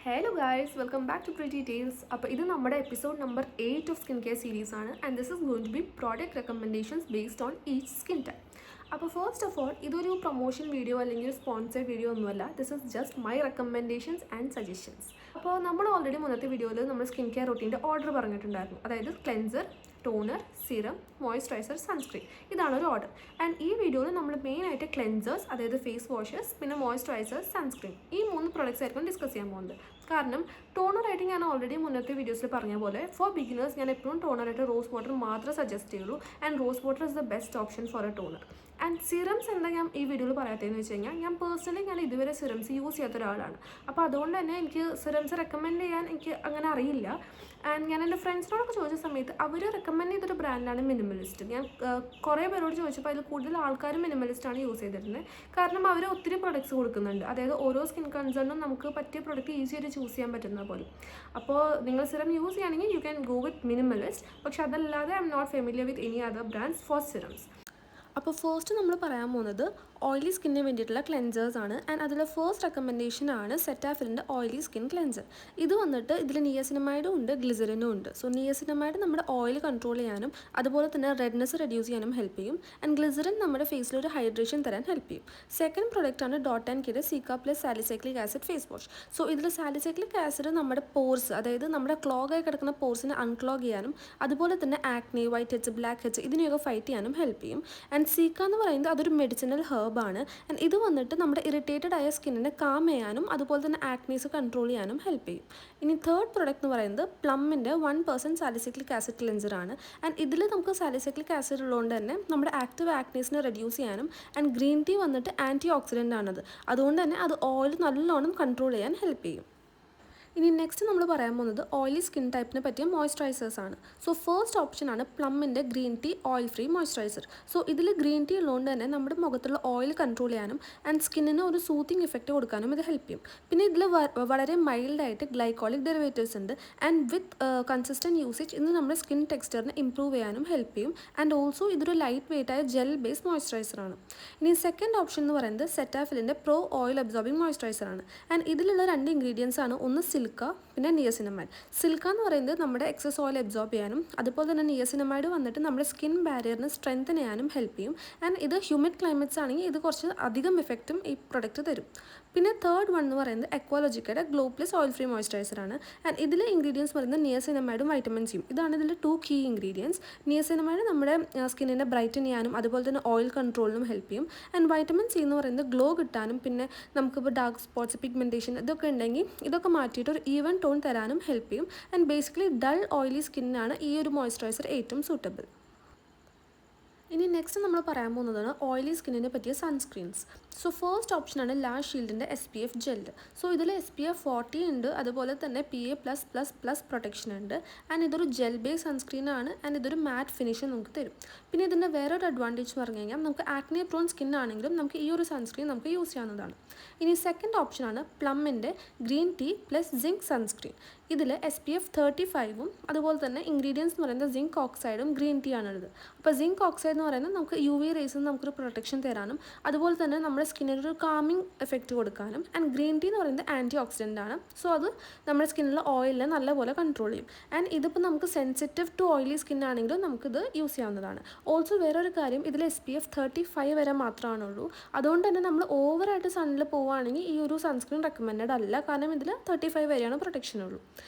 Hello guys, welcome back to Pretty Tales. അപ്പോൾ ഇത് നമ്മുടെ episode number 8 of skin care series ആണ് and this is going to be product recommendations based on each skin type. അപ്പോൾ first of all ഇതൊരു promotion video അല്ലെങ്കിൽ sponsored video ഒന്നുമല്ല. This is just my recommendations and suggestions. അപ്പോൾ നമ്മൾ already മുന്നത്തെ വീഡിയോയിൽ നമ്മൾ സ്കിൻ കെയർ റൊട്ടീൻ്റെ ഓർഡർ പറഞ്ഞിട്ടുണ്ടായിരുന്നു. അതായത് cleanser, toner, serum, moisturiser, sunscreen, ഇതാണ് ഒരു ഓർഡർ. ആൻഡ് ഈ വീഡിയോയിൽ നമ്മൾ മെയിനായിട്ട് ക്ലെൻസേഴ്സ്, അതായത് ഫേസ് വാഷസ്, പിന്നെ മോയ്സ്ചറൈസർ, സൺസ്ക്രീൻ, ഈ 3 പ്രോഡക്റ്റ്സ് ആയിരിക്കും ഡിസ്കസ് ചെയ്യാൻ പോകുന്നത്. കാരണം ടോണറായിട്ട് ഞാൻ ഓൾറെഡി മുന്നത്തെ വീഡിയോസിൽ പറഞ്ഞ പോലെ ഫോർ ബിഗിനേഴ്സ് ഞാൻ എപ്പോഴും ടോണറായിട്ട് റോസ് വാട്ടർ മാത്രമേ സജസ്റ്റ് ചെയ്യുള്ളൂ. And rose water is the best option for a toner. And serums എന്താ ഞാൻ ഈ വീഡിയോയിൽ പറയാത്തതെന്ന് വെച്ച് കഴിഞ്ഞാൽ, ഞാൻ പേഴ്സണലി ഞാൻ ഇതുവരെ സിറംസ് യൂസ് ചെയ്യാത്ത ഒരാളാണ്. അപ്പോൾ അതുകൊണ്ട് തന്നെ എനിക്ക് സിറംസ് റെക്കമെൻഡ് ചെയ്യാൻ എനിക്ക് അങ്ങനെ അറിയില്ല. ആൻഡ് ഞാൻ എൻ്റെ ഫ്രണ്ട്സിനോടൊക്കെ ചോദിച്ച സമയത്ത് അവർ റെക്കമെൻഡ് ചെയ്തൊരു ബ്രാൻഡാണ് മിനിമലിസ്റ്റ്. ഞാൻ കുറേ പേരോട് ചോദിച്ചപ്പോൾ അതിൽ കൂടുതൽ ആൾക്കാർ മിനിമലിസ്റ്റാണ് യൂസ് ചെയ്തിരുന്നത്. കാരണം അവർ ഒത്തിരി പ്രൊഡക്ട്സ് കൊടുക്കുന്നുണ്ട്. അതായത് ഓരോ സ്കിൻ കൺസേണിനും നമുക്ക് പറ്റിയ പ്രൊഡക്റ്റ് ഈസിയായിട്ട് ചൂസ് ചെയ്യാൻ പറ്റുന്ന പോലെ. അപ്പോൾ നിങ്ങൾ സിറം യൂസ് ചെയ്യുകയാണെങ്കിൽ you can go with Minimalist. പക്ഷെ അതല്ലാതെ I'm not familiar with any other brands for serums. അപ്പോൾ ഫസ്റ്റ് നമ്മൾ പറയാൻ പോകുന്നത് ഓയിലി സ്കിന്നിന് വേണ്ടിയിട്ടുള്ള ക്ലെൻസേഴ്സ് ആണ്. ആൻഡ് അതിൽ ഫസ്റ്റ് റെക്കമെൻഡേഷൻ ആണ് സെറ്റാഫിലിൻ്റെ ഓയിലി സ്കിൻ ക്ലെൻസർ. ഇത് വന്നിട്ട് ഇതിൽ നിയസിനമൈഡും ഉണ്ട്, ഗ്ലിസറിനും ഉണ്ട്. സോ നിയസിനമൈഡ് നമ്മുടെ ഓയിൽ കൺട്രോൾ ചെയ്യാനും അതുപോലെ തന്നെ റെഡ്നെസ് റെഡ്യൂസ് ചെയ്യാനും ഹെൽപ്പ് ചെയ്യും. ആൻഡ് ഗ്ലിസറിൻ നമ്മുടെ ഫേസിലൊരു ഹൈഡ്രേഷൻ തരാൻ ഹെൽപ്പ് ചെയ്യും. സെക്കൻഡ് പ്രൊഡക്റ്റ് ആണ് ഡോട്ട് ആൻഡ് കിയുടെ cica plus salicylic acid face wash. So ഇതിൽ സാലിസൈക്ലിക് ആസിഡ് നമ്മുടെ പോർസ്, അതായത് നമ്മുടെ ക്ലോഗായി കിടക്കുന്ന പോർസിനെ അൺക്ലോഗ് ചെയ്യാനും അതുപോലെ തന്നെ acne, white heads, black heads ഇതിനെയൊക്കെ ഫൈറ്റ് ചെയ്യാനും ഹെൽപ്പ് ചെയ്യും. ആൻഡ് സീക്ക എന്ന് പറയുന്നത് അതൊരു മെഡിസിനൽ ഹെർബാണ്. ആൻഡ് ഇത് വന്നിട്ട് നമ്മുടെ ഇറിറ്റേറ്റഡ് ആയ സ്കിന്നിനെ കാം ചെയ്യാനും അതുപോലെ തന്നെ ആക്നീസ് കൺട്രോൾ ചെയ്യാനും ഹെൽപ്പ് ചെയ്യും. ഇനി തേർഡ് പ്രൊഡക്റ്റ് എന്ന് പറയുന്നത് പ്ലമ്മിൻ്റെ 1% സാലിസൈക്ലിക് ആസിഡ് ക്ലെൻസർ ആണ്. ആൻഡ് ഇതിൽ നമുക്ക് സാലിസൈക്ലിക് ആസിഡ് ഉള്ളതുകൊണ്ട് തന്നെ നമ്മുടെ ആക്റ്റീവ് ആക്നീസിനെ റെഡ്യൂസ് ചെയ്യാനും, ആൻഡ് ഗ്രീൻ ടീ വന്നിട്ട് ആൻറ്റി ഓക്സിഡൻ്റ് ആണത്. അതുകൊണ്ട് തന്നെ അത് ഓയിൽ നല്ലോണം കൺട്രോൾ ചെയ്യാൻ ഹെൽപ്പ് ചെയ്യും. ഇനി നെക്സ്റ്റ് നമ്മൾ പറയാൻ പോകുന്നത് ഓയിലി സ്കിൻ ടൈപ്പിനെ പറ്റിയ മോയ്സ്ചറൈസേഴ്സ് ആണ്. സോ ഫസ്റ്റ് ഓപ്ഷനാണ് പ്ലമ്മിൻ്റെ green tea oil free moisturiser. So ഇതിൽ ഗ്രീൻ ടീ ഉള്ളതുകൊണ്ട് തന്നെ നമ്മുടെ മുഖത്തുള്ള ഓയിൽ കൺട്രോൾ ചെയ്യാനും ആൻഡ് സ്കിന്നിന് ഒരു സൂത്തിങ് ഇഫക്റ്റ് കൊടുക്കാനും ഇത് ഹെൽപ്പ് ചെയ്യും. പിന്നെ ഇതിൽ വളരെ മൈൽഡായിട്ട് ഗ്ലൈക്കോളിക് ഡെറിവേറ്റീവ്സ് ഉണ്ട്. ആൻഡ് വിത്ത് കൺസിസ്റ്റൻറ്റ് യൂസേജ് ഇത് നമ്മുടെ സ്കിൻ ടെക്സ്ചറിനെ ഇംപ്രൂവ് ചെയ്യാനും ഹെൽപ്പ് ചെയ്യും. ആൻഡ് ഓൾസോ ഇതൊരു ലൈറ്റ് വെയ്റ്റ് ആയ ജെൽ ബേസ്ഡ് മോയ്സ്ചറൈസറാണ്. ഇനി സെക്കൻഡ് ഓപ്ഷൻ എന്ന് പറയുന്നത് സെറ്റാഫിലിൻ്റെ പ്രോ ഓയിൽ അബ്സോർബിംഗ് മോയ്സ്ചറൈസറാണ്. ആൻഡ് ഇതിലുള്ള 2 ഇൻഗ്രീഡിയൻസ് ആണ്. ഒന്ന് സിൽക്ക, പിന്നെ നിയസിനമൈഡ്. സിൽക്ക എന്ന് പറയുന്നത് നമ്മുടെ എക്സസ് ഓയിൽ അബ്സോർബ് ചെയ്യാനും അതുപോലെ തന്നെ നിയസിനമൈഡ് വന്നിട്ട് നമ്മുടെ സ്കിൻ ബാരിയറിന് സ്ട്രെങ്തൻ ചെയ്യാനും ഹെൽപ്പ് ചെയ്യും. ആൻഡ് ഇത് ഹ്യൂമിഡ് ക്ലൈമറ്റ്സ് ആണെങ്കിൽ ഇത് കുറച്ച് അധികം എഫക്റ്റും ഈ പ്രൊഡക്റ്റ് തരും. പിന്നെ തേർഡ് വൺ എന്ന് പറയുന്നത് എക്വാലോജിക്കയുടെ ഗ്ലോ പ്ലസ് ഓയിൽ ഫ്രീ മോയ്സ്ചറൈസറാണ്. ആൻഡ് ഇതിലെ ഇൻഗ്രീഡിയൻസ് പറയുന്നത് നിയസിനമൈഡും വൈറ്റമിൻ സിയും. ഇതാണ് ഇതിൽ 2 കീ ഇൻഗ്രീഡിയൻസ്. നിയസിനമൈഡ് നമ്മുടെ സ്കിന്നിനെ ബ്രൈറ്റൻ ചെയ്യാനും അതുപോലെ തന്നെ ഓയിൽ കൺട്രോളിനും ഹെൽപ്പ് ചെയ്യും. ആൻഡ് വൈറ്റമിൻ സി എന്ന് പറയുന്നത് ഗ്ലോ കിട്ടാനും പിന്നെ നമുക്കിപ്പോൾ ഡാർക്ക് സ്പോട്ട്സ്, പിഗ്മെൻറ്റേഷൻ ഇതൊക്കെ ഉണ്ടെങ്കിൽ ഇതൊക്കെ മാറ്റിയിട്ട് ഒരു ഈവൻ ടോൺ തരാനും ഹെൽപ്പ് ചെയ്യും. ആൻഡ് ബേസിക്കലി ഡൾ ഓയിലി സ്കിന്നിനാണ് ഈ ഒരു മോയ്സ്ചറൈസർ ഏറ്റവും സൂട്ടബിൾ. ഇനി നെക്സ്റ്റ് നമ്മൾ പറയാൻ പോകുന്നതാണ് ഓയിലി സ്കിന്നിനെ പറ്റിയ സൺസ്ക്രീൻസ്. സോ ഫസ്റ്റ് ഓപ്ഷനാണ് ലാഷ് ഷീൽഡിൻ്റെ SPF ജെൽ. സോ ഇതിൽ SPF 40 ഉണ്ട്, അതുപോലെ തന്നെ PA+++ പ്രൊട്ടക്ഷൻ ഉണ്ട്. ആൻഡ് ഇതൊരു ജെൽ ബേസ് സൺസ്ക്രീനാണ്. ആൻഡ് ഇതൊരു മാറ്റ് ഫിനിഷ് നമുക്ക് തരും. പിന്നെ ഇതിൻ്റെ വേറൊരു അഡ്വാൻറ്റേജ് എന്ന് പറഞ്ഞു കഴിഞ്ഞാൽ നമുക്ക് ആക്നെ പ്രോൺ സ്കിൻ ആണെങ്കിലും നമുക്ക് ഈ ഒരു സൺസ്ക്രീൻ നമുക്ക് യൂസ് ചെയ്യാവുന്നതാണ്. ഇനി സെക്കൻഡ് ഓപ്ഷനാണ് പ്ലമ്മിൻ്റെ green tea plus zinc sunscreen. ഇതിൽ SPF 35ഉം അതുപോലെ തന്നെ ഇൻഗ്രീഡിയൻസ് എന്ന് പറയുന്നത് സിങ്ക് ഓക്സൈഡും ഗ്രീൻ ടീ ആണുള്ളത്. അപ്പോൾ സിങ്ക് ഓക്സൈഡ് എന്ന് പറയുന്നത് നമുക്ക് UV റേസിൽ നമുക്കൊരു പ്രൊട്ടക്ഷൻ തരാനും അതുപോലെ തന്നെ നമ്മുടെ സ്കിന്നിനൊരു കാമിങ് എഫക്റ്റ് കൊടുക്കാനും. ആൻഡ് ഗ്രീൻ ടീ എന്ന് പറയുന്നത് ആൻറ്റി ഓക്സിഡൻ്റ് ആണ്. സോ അത് നമ്മുടെ സ്കിന്നിലെ ഓയിലിനെ നല്ലപോലെ കൺട്രോൾ ചെയ്യും. ആൻഡ് ഇതിപ്പോൾ നമുക്ക് സെൻസിറ്റീവ് ടു ഓയിലി സ്കിൻ ആണെങ്കിലും നമുക്കിത് യൂസ് ചെയ്യാവുന്നതാണ്. ഓൾസോ വേറൊരു കാര്യം, ഇതിൽ SPF 35 വരെ മാത്രമാണുള്ളൂ. അതുകൊണ്ട് തന്നെ നമ്മൾ ഓവറായിട്ട് സണ്ണിൽ പോവുകയാണെങ്കിൽ ഈ ഒരു സൺസ്ക്രീൻ റെക്കമെൻഡഡ് അല്ല. കാരണം ഇതിൽ 35 വരെയാണ് പ്രൊട്ടക്ഷൻ ഉള്ളൂ.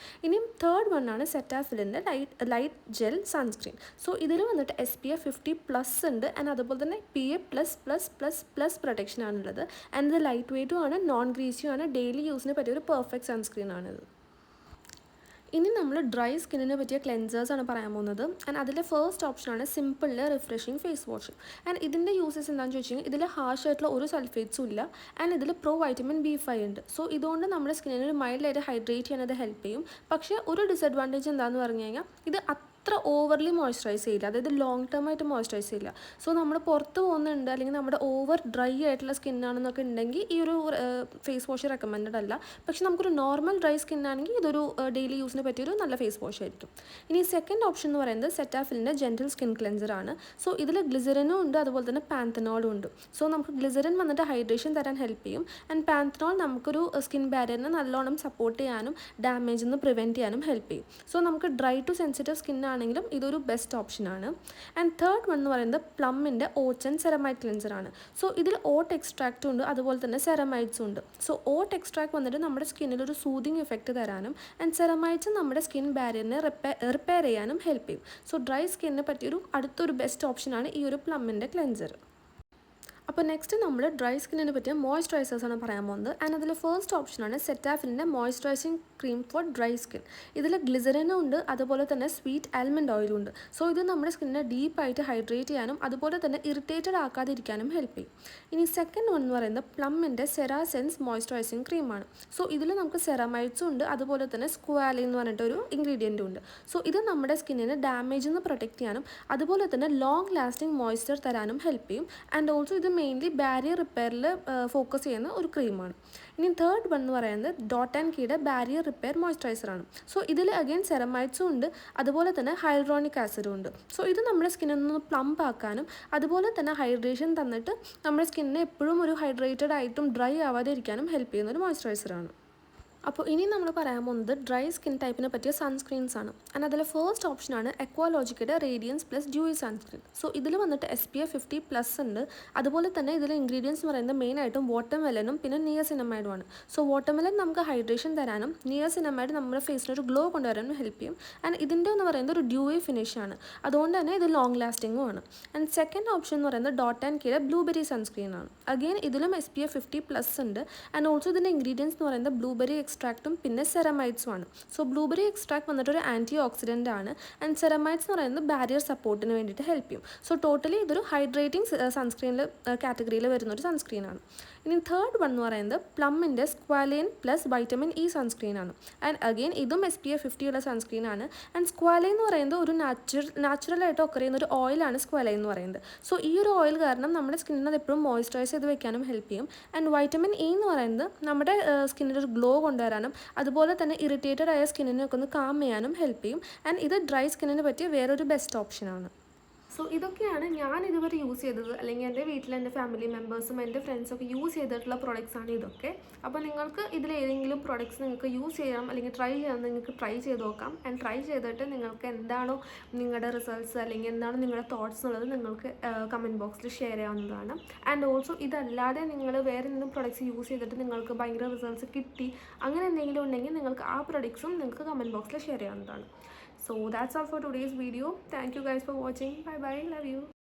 ഇനിയും തേർഡ് വണ്ണാണ് സെറ്റാഫിലിൻ്റെ ലൈറ്റ് ജെൽ സൺസ്ക്രീൻ. സോ ഇതിൽ വന്നിട്ട് SPF 50+ ഉണ്ട്. ആൻഡ് അതുപോലെ തന്നെ PA++++ പ്രൊട്ടക്ഷൻ ആണുള്ളത്. ആൻഡ് ഇത് ലൈറ്റ് വെയ്റ്റും ആണ്, നോൺ ഗ്രീസിയും ആണ്, ഡെയിലി യൂസിന് പറ്റിയ ഒരു പെർഫെക്റ്റ് സൺസ്ക്രീൻ ആണിത്. ഇനി നമ്മൾ ഡ്രൈ സ്കിന്നിനെ പറ്റിയ ക്ലെൻസേഴ്സാണ് പറയാൻ പോകുന്നത്. ആൻഡ് അതിലെ ഫസ്റ്റ് ഓപ്ഷനാണ് സിമ്പിളിൽ റിഫ്രഷിങ് ഫേസ് വാഷ്. ആൻഡ് ഇതിൻ്റെ യൂസസ് എന്താണെന്ന് ചോദിച്ചു കഴിഞ്ഞാൽ ഇതിൽ ഹാർഷ് ആയിട്ടുള്ള ഒരു സൾഫേറ്റ്സും ഇല്ല. ആൻഡ് ഇതിൽ പ്രോ വൈറ്റമിൻ B5 ഉണ്ട്. സോ ഇതുകൊണ്ട് നമ്മുടെ സ്കിന്നിന് ഒരു മൈൽഡായിട്ട് ഹൈഡ്രേറ്റ് ചെയ്യാനത് ഹെൽപ്പ് ചെയ്യും. പക്ഷേ ഒരു ഡിസഡ്വാൻറ്റേജ് എന്താണെന്ന് പറഞ്ഞു കഴിഞ്ഞാൽ ഇത് അത്ര ഓവർലി മോയ്സ്ചറൈസ് ചെയ്യില്ല, അതായത് ലോങ് ടേം ആയിട്ട് മോയ്സ്ചറൈസ് ചെയ്യില്ല. സോ നമ്മൾ പുറത്ത് പോകുന്നുണ്ട് അല്ലെങ്കിൽ നമ്മുടെ ഓവർ ഡ്രൈ ആയിട്ടുള്ള സ്കിന്നാണെന്നൊക്കെ ഉണ്ടെങ്കിൽ ഈ ഒരു ഫേസ് വാഷ് റെക്കമെൻഡഡ് അല്ല. പക്ഷെ നമുക്കൊരു നോർമൽ ഡ്രൈ സ്കിന്നാണെങ്കിൽ ഇതൊരു ഡെയിലി യൂസിന് പറ്റിയൊരു നല്ല ഫേസ് വാഷ് ആയിരിക്കും. ഇനി സെക്കൻഡ് ഓപ്ഷൻ എന്ന് പറയുന്നത് സെറ്റാഫിലിൻ്റെ ജെൻറ്റിൽ സ്കിൻ ക്ലെൻസർ ആണ്. സോ ഇതിൽ ഗ്ലിസറിനും ഉണ്ട്, അതുപോലെ തന്നെ പാന്തനോളും ഉണ്ട്. സോ നമുക്ക് ഗ്ലിസറിൻ വന്നിട്ട് ഹൈഡ്രേഷൻ തരാൻ ഹെൽപ്പ് ചെയ്യും, ആൻഡ് പാന്തനോൾ നമുക്കൊരു സ്കിൻ ബാരിയറിനെ നല്ലോണം സപ്പോർട്ട് ചെയ്യാനും ഡാമേജിൽ നിന്ന് പ്രിവെൻറ്റ് ചെയ്യാനും ഹെൽപ്പ് ചെയ്യും. സോ നമുക്ക് ഡ്രൈ ടു സെൻസിറ്റീവ് സ്കിൻ ആണെങ്കിലും ഇതൊരു ബെസ്റ്റ് ഓപ്ഷനാണ്. ആൻഡ് തേർഡ് വൺ എന്ന് പറയുന്നത് പ്ലമ്മിൻ്റെ ഓട്സ് ആൻഡ് സെറമൈഡ് ക്ലെൻസർ ആണ്. സോ ഇതിൽ ഓട്ട് എക്സ്ട്രാക്റ്റും ഉണ്ട്, അതുപോലെ തന്നെ സെറമൈഡ്സും ഉണ്ട്. സോ ഓട്ട് എക്സ്ട്രാക്ട് വന്നിട്ട് നമ്മുടെ സ്കിന്നിൽ ഒരു സൂതിങ് എഫക്റ്റ് തരാനും ആൻഡ് സെറമൈഡ്സ് നമ്മുടെ സ്കിൻ ബാരിയറിനെ റിപ്പയർ ചെയ്യാനും ഹെൽപ്പ് ചെയ്യും. സോ ഡ്രൈ സ്കിന്നിനെ പറ്റിയൊരു അടുത്തൊരു ബെസ്റ്റ് ഓപ്ഷനാണ് ഈ ഒരു പ്ലമ്മിൻ്റെ ക്ലെൻസർ. അപ്പോൾ നെക്സ്റ്റ് നമ്മൾ ഡ്രൈ സ്കിന്നിനെ പറ്റിയ മോയ്സ്ചറൈസേഴ്സാണ് പറയാൻ പോകുന്നത്. ആൻഡ് അതിൽ ഫസ്റ്റ് ഓപ്ഷനാണ് സെറ്റാഫിലിൻ്റെ moisturising cream for dry skin. ഇതിൽ ഗ്ലിസറിനും ഉണ്ട്, അതുപോലെ തന്നെ സ്വീറ്റ് ആൽമണ്ട് ഓയിലും ഉണ്ട്. സോ ഇത് നമ്മുടെ സ്കിന്നിനെ ഡീപ്പായിട്ട് ഹൈഡ്രേറ്റ് ചെയ്യാനും അതുപോലെ തന്നെ ഇറിറ്റേറ്റഡ് ആക്കാതിരിക്കാനും ഹെൽപ്പ് ചെയ്യും. ഇനി സെക്കൻഡ് വൺ എന്ന് പറയുന്നത് പ്ലമ്മിൻ്റെ സെറാസെൻസ് മോയ്സ്ചറൈസിങ് ക്രീമാണ്. സോ ഇതിൽ നമുക്ക് സെറമൈഡ്സും ഉണ്ട്, അതുപോലെ തന്നെ സ്ക്വാലിൻ എന്ന് പറഞ്ഞിട്ടൊരു ഇൻഗ്രീഡിയൻറ്റും ഉണ്ട്. സോ ഇത് നമ്മുടെ സ്കിന്നിനെ ഡാമേജിൽ നിന്ന് പ്രൊട്ടക്റ്റ് ചെയ്യാനും അതുപോലെ തന്നെ ലോങ് ലാസ്റ്റിംഗ് മോയ്സ്ചർ തരാനും ഹെൽപ്പ് ചെയ്യും. ആൻഡ് ഓൾസോ ഇത് മെയിൻലി ബാരിയർ റിപ്പയറിൽ ഫോക്കസ് ചെയ്യുന്ന ഒരു ക്രീമാണ്. ഇനി തേർഡ് വൺ എന്ന് പറയുന്നത് ഡോട്ട് ആൻഡ് കീയുടെ ബാരിയർ റിപ്പയർ മോയ്സ്ചറൈസറാണ്. സോ ഇതിൽ അഗെയിൻ സെറമൈഡ്സും ഉണ്ട്, അതുപോലെ തന്നെ ഹൈഡ്രോണിക് ആസിഡും ഉണ്ട്. സോ ഇത് നമ്മുടെ സ്കിന്നൊന്ന് പ്ലംപ് ആക്കാനും അതുപോലെ തന്നെ ഹൈഡ്രേഷൻ തന്നിട്ട് നമ്മുടെ സ്കിന്നിനെ എപ്പോഴും ഒരു ഹൈഡ്രേറ്റഡ് ആയിട്ടും ഡ്രൈ ആവാതെ ഇരിക്കാനും ഹെൽപ്പ് ചെയ്യുന്ന ഒരു മോയ്സ്ചറൈസറാണ്. അപ്പോൾ ഇനി നമ്മൾ പറയാൻ പോകുന്നത് ഡ്രൈ സ്കിൻ ടൈപ്പിനെ പറ്റിയ സൺസ്ക്രീൻസ് ആണ്. ആൻഡ് അതിൽ ഫസ്റ്റ് ഓപ്ഷനാണ് എക്വാലോജിക്കയുടെ radiance plus dewy sunscreen. So ഇതിൽ വന്നിട്ട് SPF 50+ ഉണ്ട്, അതുപോലെ തന്നെ ഇതിൽ ഇൻഗ്രീഡിയൻസ് എന്ന് പറയുന്നത് മെയിനായിട്ടും വാട്ടർമെലനും പിന്നെ നിയസിനമൈഡുമാണ്. സോ വാട്ടർമെലൻ നമുക്ക് ഹൈഡ്രേഷൻ തരാനും നിയസിനമൈഡ് നമ്മുടെ ഫേസിനൊരു ഗ്ലോ കൊണ്ടുവരാനും ഹെൽപ്പ് ചെയ്യും. ആൻഡ് ഇതിൻ്റെ എന്ന് പറയുന്നത് ഒരു ഡ്യൂയി ഫിനിഷാണ്, അതുകൊണ്ട് തന്നെ ഇത് ലോങ് ലാസ്റ്റിംഗും ആണ്. ആൻഡ് സെക്കൻഡ് ഓപ്ഷൻ എന്ന് പറയുന്നത് ഡോട്ട് ആൻഡ് കീയുടെ ബ്ലൂബെറി സൺസ്ക്രീൻ ആണ്. അഗെയിൻ ഇതിലും SPF 50+ ഉണ്ട്, ആൻഡ് ഓൾസോ ഇതിൻ്റെ ഇൻഗ്രീഡിയൻസ് എന്ന് പറയുന്നത് ബ്ലൂബെറി എക്സ്ട്രാക്റ്റും പിന്നെ സെറമൈഡ്സും ആണ്. സോ ബ്ലൂബെറി എക്സ്ട്രാക്ട് വന്നിട്ടൊരു ആൻറ്റി ഓക്സിഡൻ്റ് ആണ്, ആൻഡ് സെറമൈഡ്സ് എന്ന് പറയുന്നത് ബാരിയർ സപ്പോർട്ടിന് വേണ്ടിയിട്ട് ഹെൽപ്പ് ചെയ്യും. സോ ടോട്ടലി ഇതൊരു ഹൈഡ്രേറ്റിംഗ് സൺസ്ക്രീനിൽ കാറ്റഗറിയിൽ വരുന്ന ഒരു സൺസ്ക്രീനാണ്. ഇനി തേർഡ് വൺ എന്ന് പറയുന്നത് പ്ലമ്മിൻ്റെ സ്ക്വാലിൻ പ്ലസ് വൈറ്റമിൻ ഇ സൺസ്ക്രീനാണ്. ആൻഡ് അഗെയിൻ ഇതും SPF 50 ഉള്ള സൺസ്ക്രീനാണ്. ആൻഡ് സ്ക്വാലിൻ എന്ന് പറയുന്നത് ഒരു നാച്ചുറലായിട്ട് ഒക്കെ ചെയ്യുന്ന ഒരു ഓയിലാണ് സ്ക്വാലിൻ എന്ന് പറയുന്നത്. സോ ഈ ഒരു ഓയിൽ കാരണം നമ്മുടെ സ്കിന്നിനെ അത് എപ്പോഴും മോയ്സ്ചറൈസ് ചെയ്ത് വെക്കാനും ഹെൽപ്പ് ചെയ്യും. ആൻഡ് വൈറ്റമിൻ ഇ എന്ന് പറയുന്നത് നമ്മുടെ സ്കിന്നിൽ ഒരു ഗ്ലോ കൊണ്ടുവരാനും അതുപോലെ തന്നെ ഇറിറ്റേറ്റഡ് ആയ സ്കിന്നിനെയൊക്കെ ഒന്ന് കാം ചെയ്യാനും ഹെൽപ്പ് ചെയ്യും. ആൻഡ് ഇത് ഡ്രൈ സ്കിന്നിന് പറ്റിയ വേറൊരു ബെസ്റ്റ് ഓപ്ഷനാണ്. സോ ഇതൊക്കെയാണ് ഞാൻ ഇതുവരെ യൂസ് ചെയ്തത്, അല്ലെങ്കിൽ എൻ്റെ വീട്ടിൽ എൻ്റെ ഫാമിലി മെമ്പേഴ്സും എൻ്റെ ഫ്രണ്ട്സൊക്കെ യൂസ് ചെയ്തിട്ടുള്ള പ്രൊഡക്ട്സാണ് ഇതൊക്കെ. അപ്പോൾ നിങ്ങൾക്ക് ഇതിലേതെങ്കിലും പ്രൊഡക്ട്സ് നിങ്ങൾക്ക് യൂസ് ചെയ്യാം അല്ലെങ്കിൽ ട്രൈ ചെയ്യാം, നിങ്ങൾക്ക് ട്രൈ ചെയ്ത് നോക്കാം. ആൻഡ് ട്രൈ ചെയ്തിട്ട് നിങ്ങൾക്ക് എന്താണോ നിങ്ങളുടെ റിസൾട്ട്സ് അല്ലെങ്കിൽ എന്താണ് നിങ്ങളുടെ തോട്ട്സ് എന്നുള്ളത് നിങ്ങൾക്ക് കമൻറ്റ് ബോക്സിൽ ഷെയർ ചെയ്യാവുന്നതാണ്. ആൻഡ് ഓൾസോ ഇതല്ലാതെ നിങ്ങൾ വേറെ എന്തെങ്കിലും പ്രൊഡക്ട്സ് യൂസ് ചെയ്തിട്ട് നിങ്ങൾക്ക് ഭയങ്കര റിസൾട്ട്സ് കിട്ടി അങ്ങനെ എന്തെങ്കിലും ഉണ്ടെങ്കിൽ നിങ്ങൾക്ക് ആ പ്രൊഡക്ട്സും നിങ്ങൾക്ക് കമൻറ്റ് ബോക്സിൽ ഷെയർ ചെയ്യാവുന്നതാണ്. So that's all for today's video. Thank you guys for watching. Bye bye. Love you.